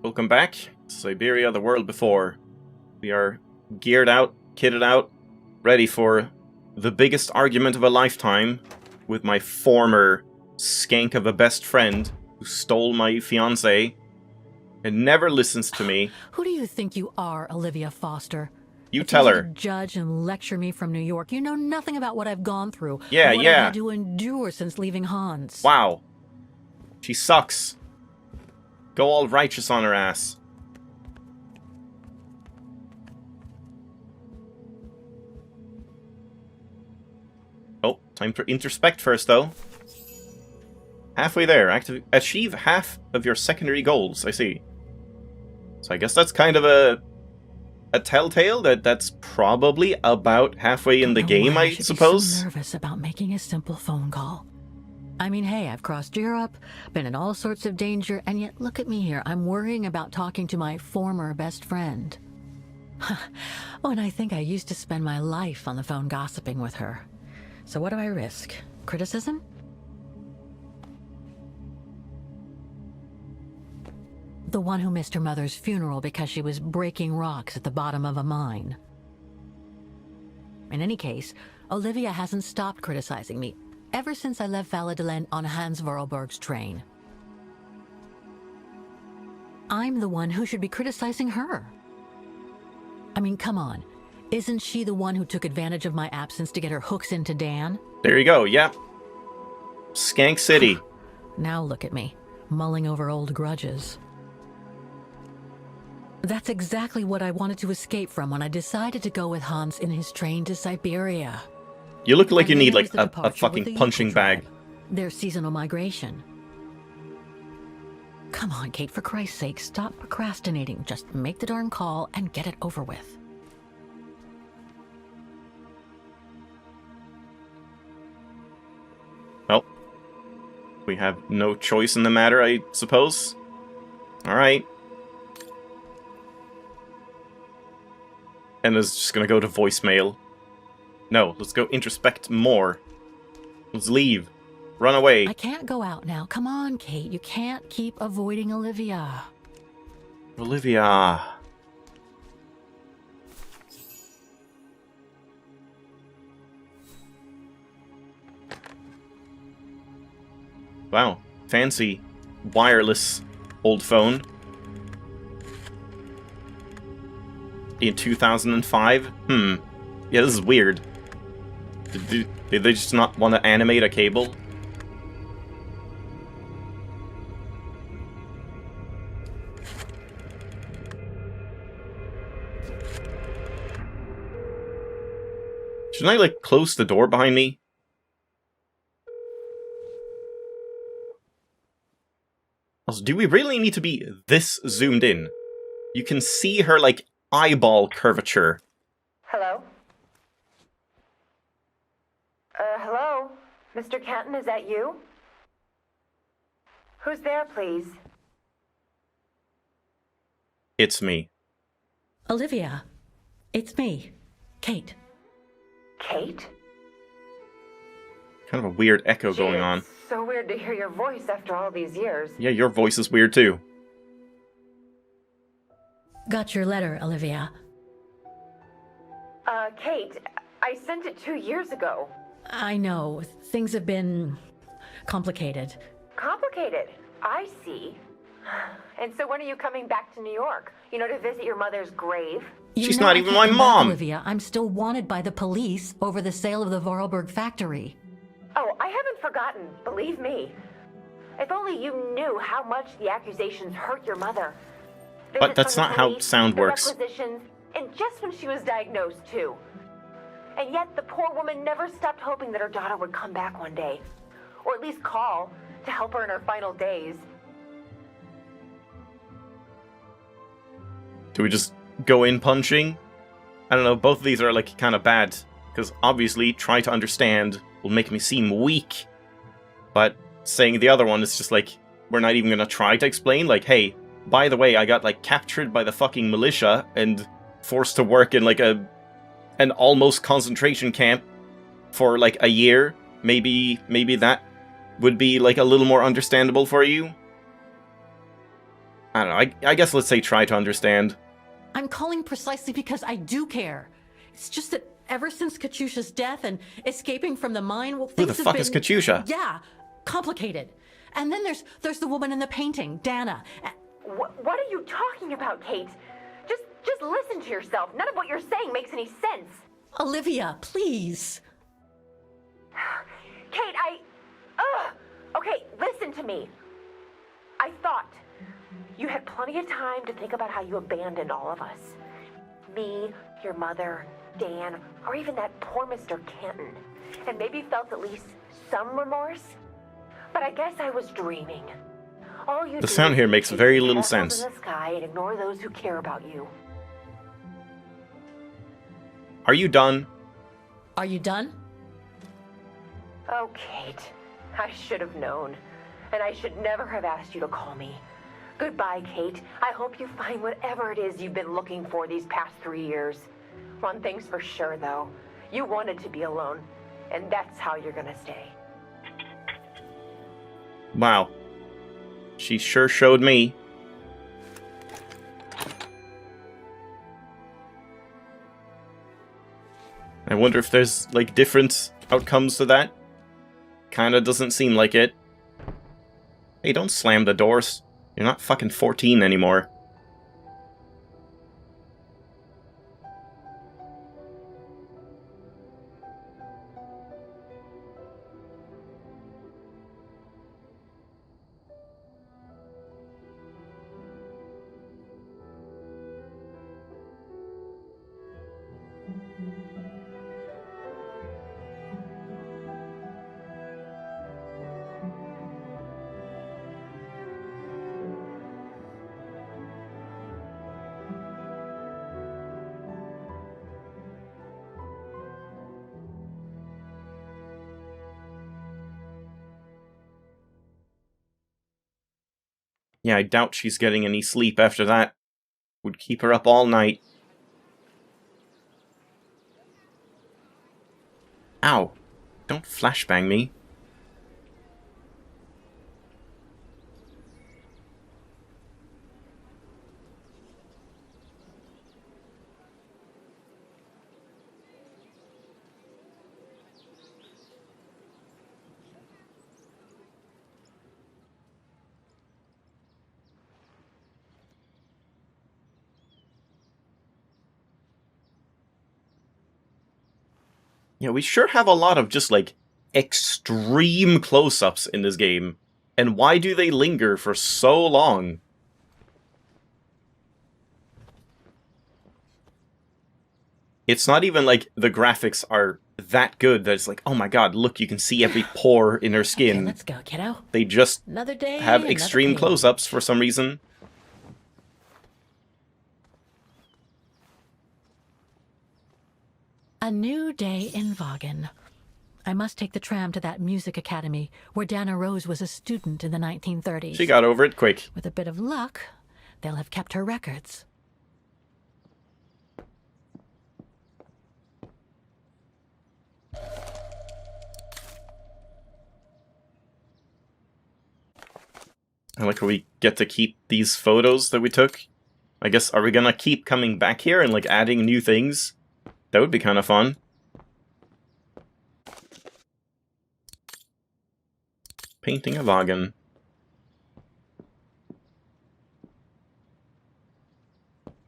Welcome back, Syberia, the world before. We are geared out, kitted out, ready for the biggest argument of a lifetime with my former skank of a best friend who stole my fiancée and never listens to me. Who do you think you are, Olivia Foster? You tell her. Judge and lecture me from New York. You know nothing about what I've gone through. Yeah, or what yeah. I've had to endure since leaving Hans. Wow. She sucks. Go all righteous on her ass. Oh, time to introspect first, though. Halfway there. Achieve half of your secondary goals, I see. So I guess that's kind of a telltale that's probably about halfway in the game, I suppose. I'm so nervous about making a simple phone call. I mean, hey, I've crossed Europe, been in all sorts of danger, and yet look at me here. I'm worrying about talking to my former best friend. Oh, and I think I used to spend my life on the phone gossiping with her. So what do I risk? Criticism? The one who missed her mother's funeral because she was breaking rocks at the bottom of a mine. In any case, Olivia hasn't stopped criticizing me ever since I left Valladolid on Hans Vorarlberg's train. I'm the one who should be criticizing her. I mean, come on. Isn't she the one who took advantage of my absence to get her hooks into Dan? There you go, yeah. Skank City. Now look at me, mulling over old grudges. That's exactly what I wanted to escape from when I decided to go with Hans in his train to Syberia. You look like you need, like, a fucking punching bag. Their seasonal migration. Come on, Kate, for Christ's sake, stop procrastinating. Just make the darn call and get it over with. Well, we have no choice in the matter, I suppose. Alright. And it's just gonna go to voicemail. No, let's go introspect more. Let's leave. Run away. I can't go out now. Come on, Kate. You can't keep avoiding Olivia. Olivia. Wow. Fancy wireless old phone. In 2005? Yeah, this is weird. Did they just not want to animate a cable? Shouldn't I, like, close the door behind me? Also, do we really need to be this zoomed in? You can see her, like, eyeball curvature. Hello? Hello? Mr. Canton, is that you? Who's there, please? It's me. Olivia, it's me, Kate. Kate? Kind of a weird echo going on. It's so weird to hear your voice after all these years. Yeah, your voice is weird too. Got your letter, Olivia. Kate, I sent it 2 years ago. I know, things have been complicated. Complicated? I see. And so when are you coming back to New York? You know, to visit your mother's grave? She's not even my mom! Olivia, I'm still wanted by the police over the sale of the Vorarlberg factory. Oh, I haven't forgotten, believe me. If only you knew how much the accusations hurt your mother. But that's not how sound works. Requisitions, and just when she was diagnosed, too. And yet the poor woman never stopped hoping that her daughter would come back one day. Or at least call to help her in her final days. Do we just go in punching? I don't know, both of these are, like, kind of bad. Because obviously, try to understand will make me seem weak. But saying the other one is just like, we're not even gonna try to explain. Like, hey, by the way, I got, like, captured by the fucking militia and forced to work in, like, an almost concentration camp for, like, a year. Maybe that would be, like, a little more understandable for you. I don't know, I guess let's say try to understand. I'm calling precisely because I do care. It's just that ever since Katyusha's death and escaping from the mine, well, Who things the have fuck been, is Katyusha? Yeah, complicated. And then there's the woman in the painting, Dana. What are you talking about, Kate? Just listen to yourself. None of what you're saying makes any sense. Olivia, please. Kate, Okay, listen to me. I thought you had plenty of time to think about how you abandoned all of us. Me, your mother, Dan, or even that poor Mr. Canton. And maybe felt at least some remorse. But I guess I was dreaming. All you The do sound is here makes chase very the little castles sense. in the sky and ignore those who care about you. Are you done? Are you done? Oh, Kate. I should have known. And I should never have asked you to call me. Goodbye, Kate. I hope you find whatever it is you've been looking for these past 3 years. One thing's for sure, though. You wanted to be alone. And that's how you're gonna stay. Wow. She sure showed me. I wonder if there's, like, different outcomes to that. Kinda doesn't seem like it. Hey, don't slam the doors. You're not fucking 14 anymore. Yeah, I doubt she's getting any sleep after that. Would keep her up all night. Ow. Don't flashbang me. Yeah, we sure have a lot of just, like, extreme close-ups in this game. And why do they linger for so long? It's not even like the graphics are that good that it's like, oh my god, look, you can see every pore in her skin. Okay, let's go, kiddo. They just Another day, have another extreme pain. close-ups for some reason. A new day in Vaughan. I must take the tram to that music academy where Dana Rose was a student in the 1930s. She got over it quick. With a bit of luck, they'll have kept her records. I like how we get to keep these photos that we took. I guess, are we gonna keep coming back here and, like, adding new things? That would be kind of fun. Painting a Vaughan.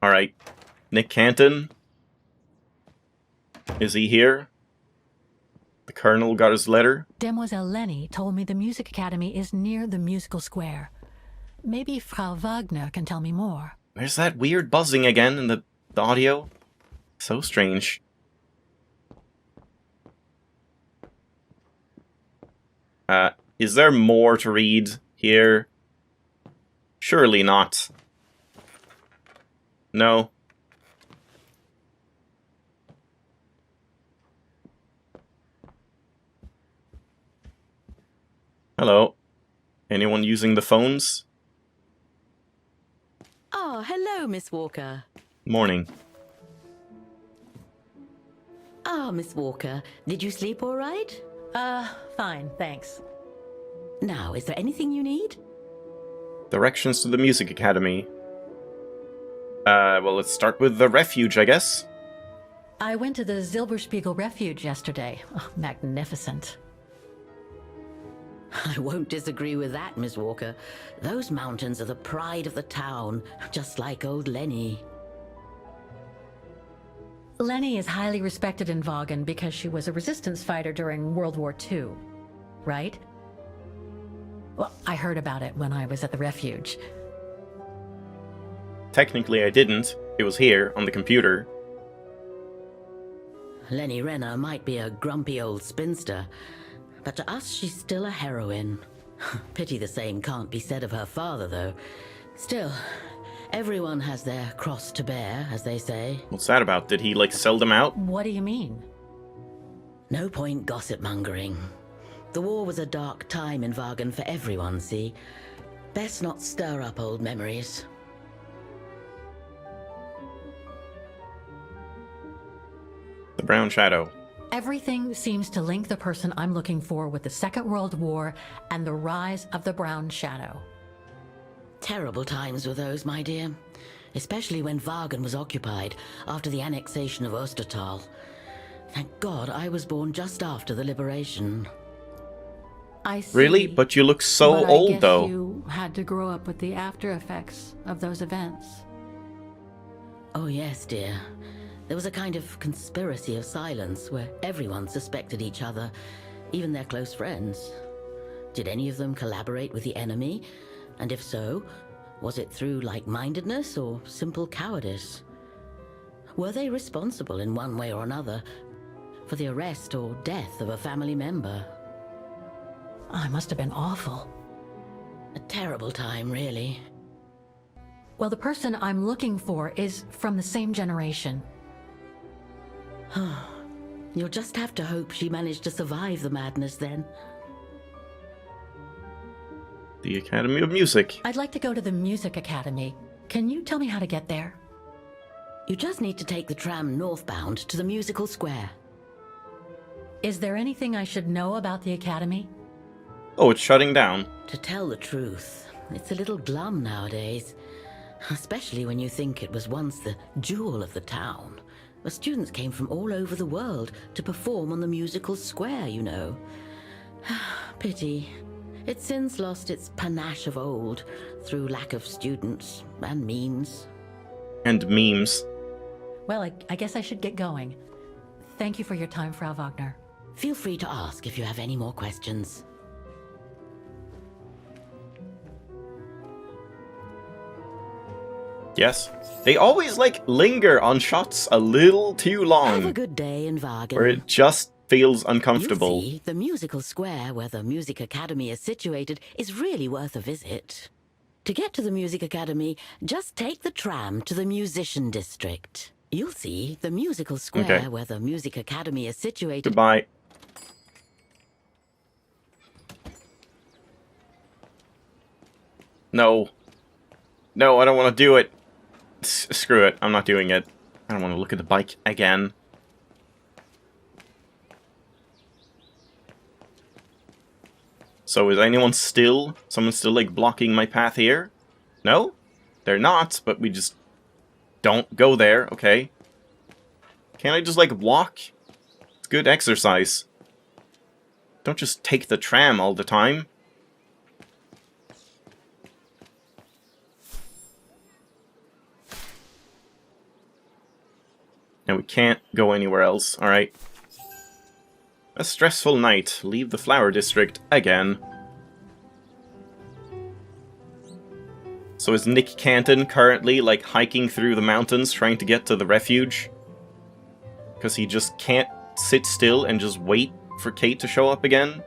Alright. Nick Canton. Is he here? The Colonel got his letter. Demoiselle Lenny told me the music academy is near the musical square. Maybe Frau Wagner can tell me more. There's that weird buzzing again in the audio. So strange. Is there more to read here? Surely not. No. Hello. Anyone using the phones? Oh, hello, Miss Walker. Morning. Ah, Miss Walker, did you sleep all right? Fine, thanks. Now, is there anything you need? Directions to the Music Academy. Well, let's start with the refuge, I guess. I went to the Zilberspiegel Refuge yesterday. Oh, magnificent. I won't disagree with that, Miss Walker. Those mountains are the pride of the town, just like old Lenny. Lenny is highly respected in Vaughan because she was a resistance fighter during World War II, right? Well, I heard about it when I was at the refuge. Technically, I didn't. It was here, on the computer. Lenny Renner might be a grumpy old spinster, but to us she's still a heroine. Pity the same can't be said of her father, though. Still, everyone has their cross to bear, as they say. What's that about? Did he, like, sell them out? What do you mean? No point gossip-mongering. The war was a dark time in Vaughan for everyone, see? Best not stir up old memories. The Brown Shadow. Everything seems to link the person I'm looking for with the Second World War and the rise of the Brown Shadow. Terrible times were those, my dear. Especially when Vaughan was occupied after the annexation of Ostertal. Thank God I was born just after the liberation. I see. Really? But you look so But I old, guess though. You had to grow up with the after effects of those events. Oh yes, dear. There was a kind of conspiracy of silence where everyone suspected each other, even their close friends. Did any of them collaborate with the enemy? And if so, was it through like-mindedness or simple cowardice? Were they responsible in one way or another for the arrest or death of a family member? Oh, it must have been awful. A terrible time, really. Well, the person I'm looking for is from the same generation. You'll just have to hope she managed to survive the madness then. The Academy of Music. I'd like to go to the Music Academy. Can you tell me how to get there? You just need to take the tram northbound to the musical square. Is there anything I should know about the Academy? Oh, it's shutting down. To tell the truth, it's a little glum nowadays. Especially when you think it was once the jewel of the town. Where students came from all over the world to perform on the musical square, you know. Pity. It's since lost its panache of old through lack of students and means. And memes. Well, I guess I should get going. Thank you for your time, Frau Wagner. Feel free to ask if you have any more questions. Yes. They always, like, linger on shots a little too long. Have a good day in Vaughan. Where it just feels uncomfortable. You see, the musical square where the Music Academy is situated is really worth a visit. To get to the Music Academy, just take the tram to the Musician District. You'll see the musical square where the Music Academy is situated. Goodbye. No. No, I don't want to do it. Screw it. I'm not doing it. I don't want to look at the bike again. So is anyone still... Someone's still, like, blocking my path here? No? They're not, but we just don't go there. Okay. Can't I just, like, walk? It's good exercise. Don't just take the tram all the time. And we can't go anywhere else. Alright. A stressful night. Leave the flower district again. So is Nick Canton currently, like, hiking through the mountains trying to get to the refuge? Because he just can't sit still and just wait for Kate to show up again?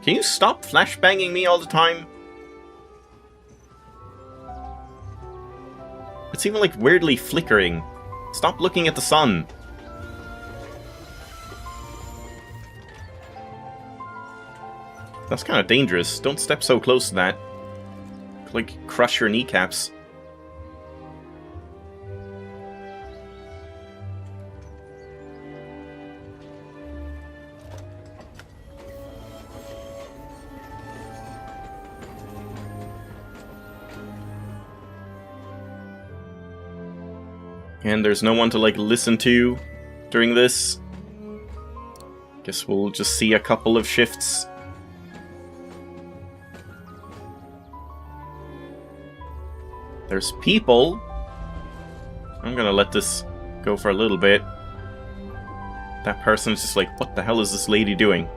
Can you stop flashbanging me all the time? It's even, like, weirdly flickering. Stop looking at the sun. That's kind of dangerous. Don't step so close to that. Could, like, crush your kneecaps. And there's no one to, like, listen to during this. Guess we'll just see a couple of shifts. There's people. I'm gonna let this go for a little bit. That person's just like, what the hell is this lady doing?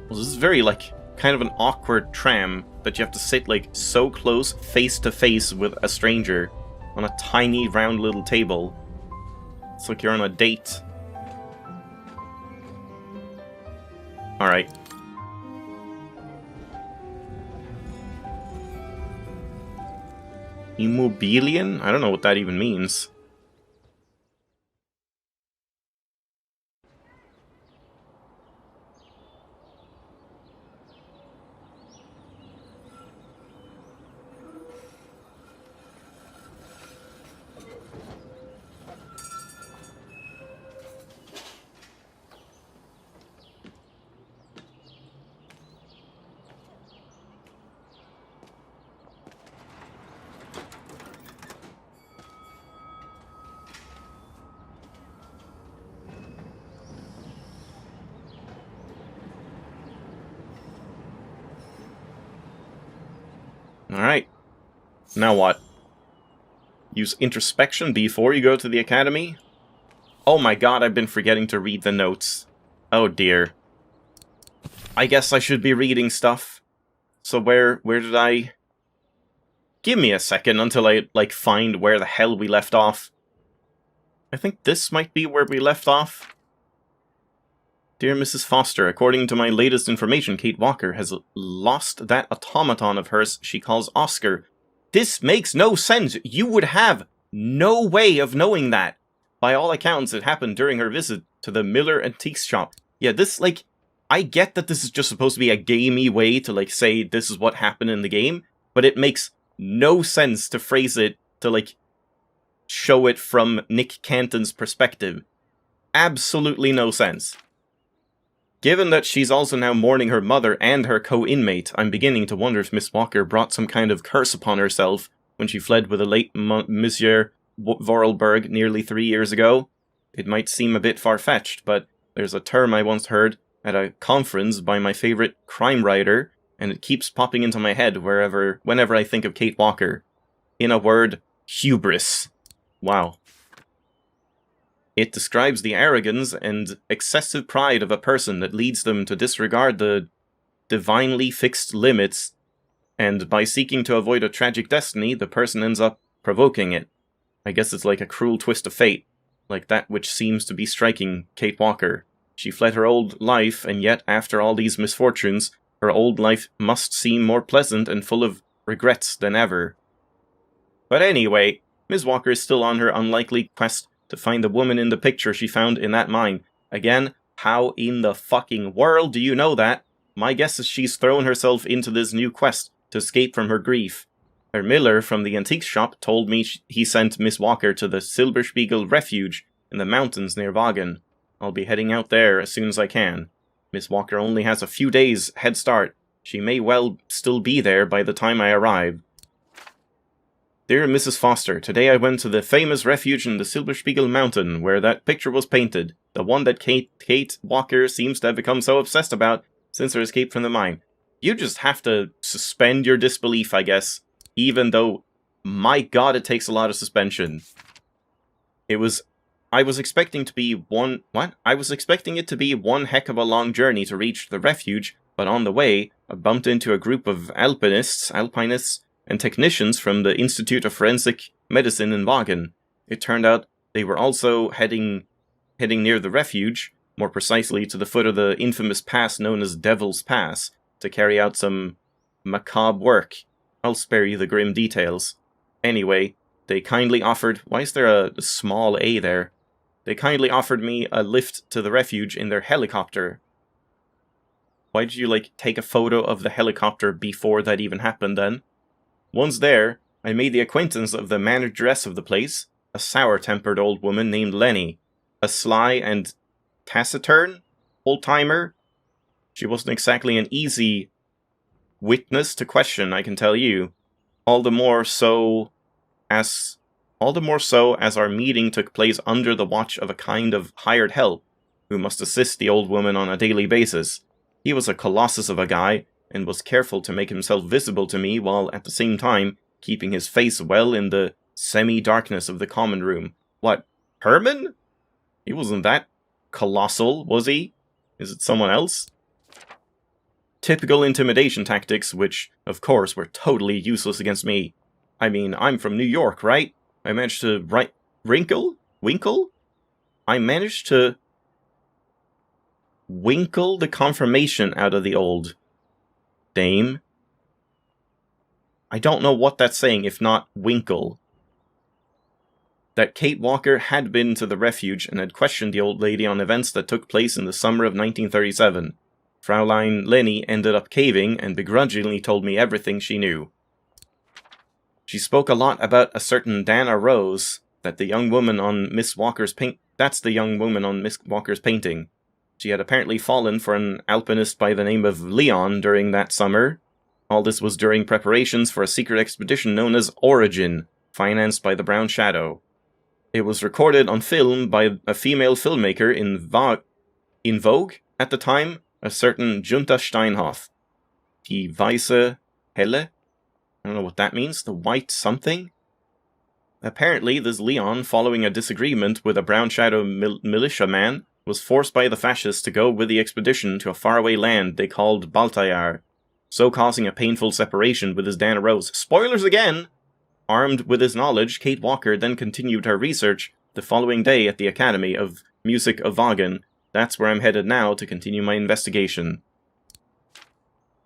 Well, this is very, like, kind of an awkward tram that you have to sit, like, so close, face to face with a stranger on a tiny, round little table. It's like you're on a date. Alright. Immobilien? I don't know what that even means. Alright. Now what? Use introspection before you go to the academy? Oh my god, I've been forgetting to read the notes. Oh dear. I guess I should be reading stuff. So where did I... Give me a second until I, like, find where the hell we left off. I think this might be where we left off. Dear Mrs. Foster, according to my latest information, Kate Walker has lost that automaton of hers she calls Oscar. This makes no sense. You would have no way of knowing that. By all accounts, it happened during her visit to the Miller Antiques shop. Yeah, this, like, I get that this is just supposed to be a gamey way to, like, say this is what happened in the game, but it makes no sense to phrase it to, like, show it from Nick Canton's perspective. Absolutely no sense. Given that she's also now mourning her mother and her co-inmate, I'm beginning to wonder if Miss Walker brought some kind of curse upon herself when she fled with the late Monsieur Vorarlberg nearly 3 years ago. It might seem a bit far-fetched, but there's a term I once heard at a conference by my favorite crime writer, and it keeps popping into my head whenever I think of Kate Walker. In a word, hubris. Wow. It describes the arrogance and excessive pride of a person that leads them to disregard the divinely fixed limits, and by seeking to avoid a tragic destiny, the person ends up provoking it. I guess it's like a cruel twist of fate, like that which seems to be striking Kate Walker. She fled her old life, and yet, after all these misfortunes, her old life must seem more pleasant and full of regrets than ever. But anyway, Ms. Walker is still on her unlikely quest to find the woman in the picture she found in that mine. Again, how in the fucking world do you know that? My guess is she's thrown herself into this new quest to escape from her grief. Herr Miller from the antiques shop told me he sent Miss Walker to the Silberspiegel Refuge in the mountains near Wagen. I'll be heading out there as soon as I can. Miss Walker only has a few days head start. She may well still be there by the time I arrive. Dear Mrs. Foster, today I went to the famous refuge in the Silberspiegel Mountain, where that picture was painted, the one that Kate Walker seems to have become so obsessed about since her escape from the mine. You just have to suspend your disbelief, I guess, even though, my god, it takes a lot of suspension. I was expecting it to be one heck of a long journey to reach the refuge, but on the way, I bumped into a group of alpinists, and technicians from the Institute of Forensic Medicine in Wagen. It turned out they were also heading near the refuge, more precisely to the foot of the infamous pass known as Devil's Pass, to carry out some macabre work. I'll spare you the grim details. Anyway, they kindly offered... Why is there a small A there? They kindly offered me a lift to the refuge in their helicopter. Why did you, like, take a photo of the helicopter before that even happened, then? Once there, I made the acquaintance of the manageress of the place, a sour-tempered old woman named Lenny, a sly and taciturn old-timer. She wasn't exactly an easy witness to question, I can tell you. All the more so as our meeting took place under the watch of a kind of hired help, who must assist the old woman on a daily basis. He was a colossus of a guy, and was careful to make himself visible to me while at the same time keeping his face well in the semi-darkness of the common room. What, Herman? He wasn't that colossal, was he? Is it someone else? Typical intimidation tactics, which, of course, were totally useless against me. I mean, I'm from New York, right? I managed to Winkle? I managed to winkle the confirmation out of the old dame. I don't know what that's saying, if not winkle. That Kate Walker had been to the refuge and had questioned the old lady on events that took place in the summer of 1937. Fraulein Lenny ended up caving and begrudgingly told me everything she knew. She spoke a lot about a certain Dana Rose, that's the young woman on Miss Walker's painting. She had apparently fallen for an alpinist by the name of Leon during that summer. All this was during preparations for a secret expedition known as Origin, financed by the Brown Shadow. It was recorded on film by a female filmmaker in Vogue at the time, a certain Junta Steinhoff. Die Weiße Helle? I don't know what that means. The white something? Apparently, this Leon, following a disagreement with a Brown Shadow militiaman, was forced by the fascists to go with the expedition to a faraway land they called Baltayar, so causing a painful separation with his Dana Rose. Spoilers again! Armed with his knowledge, Kate Walker then continued her research the following day at the Academy of Music of Wagen. That's where I'm headed now to continue my investigation.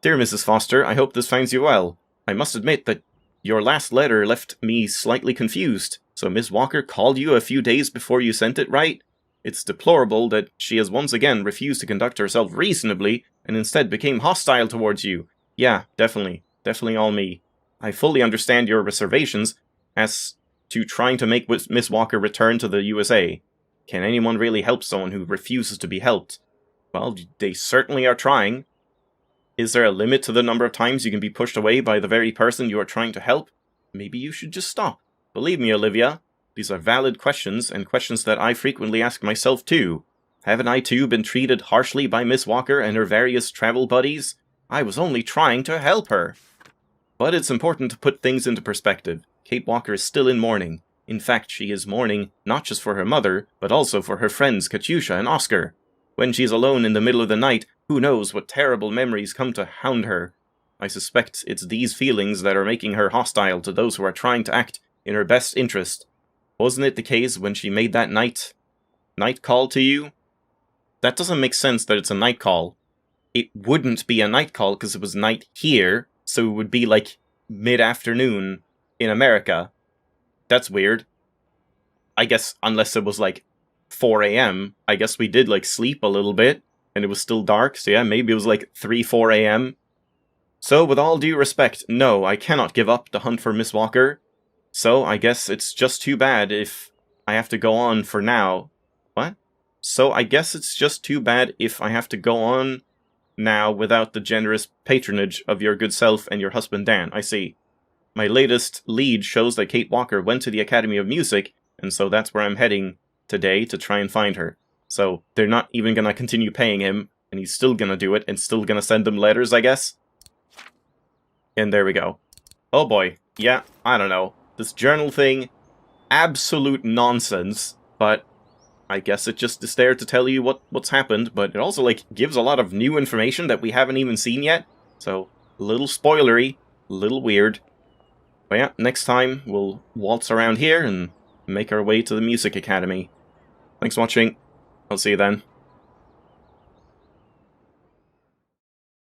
Dear Mrs. Foster, I hope this finds you well. I must admit that your last letter left me slightly confused. So Miss Walker called you a few days before you sent it, right? It's deplorable that she has once again refused to conduct herself reasonably and instead became hostile towards you. Yeah, definitely. Definitely all me. I fully understand your reservations as to trying to make Miss Walker return to the USA. Can anyone really help someone who refuses to be helped? Well, they certainly are trying. Is there a limit to the number of times you can be pushed away by the very person you are trying to help? Maybe you should just stop. Believe me, Olivia, these are valid questions, and questions that I frequently ask myself too. Haven't I too been treated harshly by Miss Walker and her various travel buddies? I was only trying to help her. But it's important to put things into perspective. Kate Walker is still in mourning. In fact, she is mourning not just for her mother, but also for her friends Katyusha and Oscar. When she's alone in the middle of the night, who knows what terrible memories come to hound her. I suspect it's these feelings that are making her hostile to those who are trying to act in her best interest. Wasn't it the case when she made that night call to you? That doesn't make sense that it's a night call. It wouldn't be a night call because it was night here, so it would be like mid-afternoon in America. That's weird. I guess unless it was like 4 a.m. I guess we did like sleep a little bit and it was still dark, so yeah, maybe it was like 3-4 a.m. So with all due respect, no, I cannot give up the hunt for Miss Walker. So I guess it's just too bad if I have to go on for now. What? So I guess it's just too bad if I have to go on now without the generous patronage of your good self and your husband Dan. I see. My latest lead shows that Kate Walker went to the Academy of Music, and so that's where I'm heading today to try and find her. So they're not even gonna continue paying him, and he's still gonna do it, and still gonna send them letters, I guess? And there we go. Oh boy. Yeah, I don't know. This journal thing, absolute nonsense, but I guess it just is there to tell you what's happened, but it also, like, gives a lot of new information that we haven't even seen yet, so a little spoilery, a little weird. But yeah, next time we'll waltz around here and make our way to the Music Academy. Thanks for watching. I'll see you then.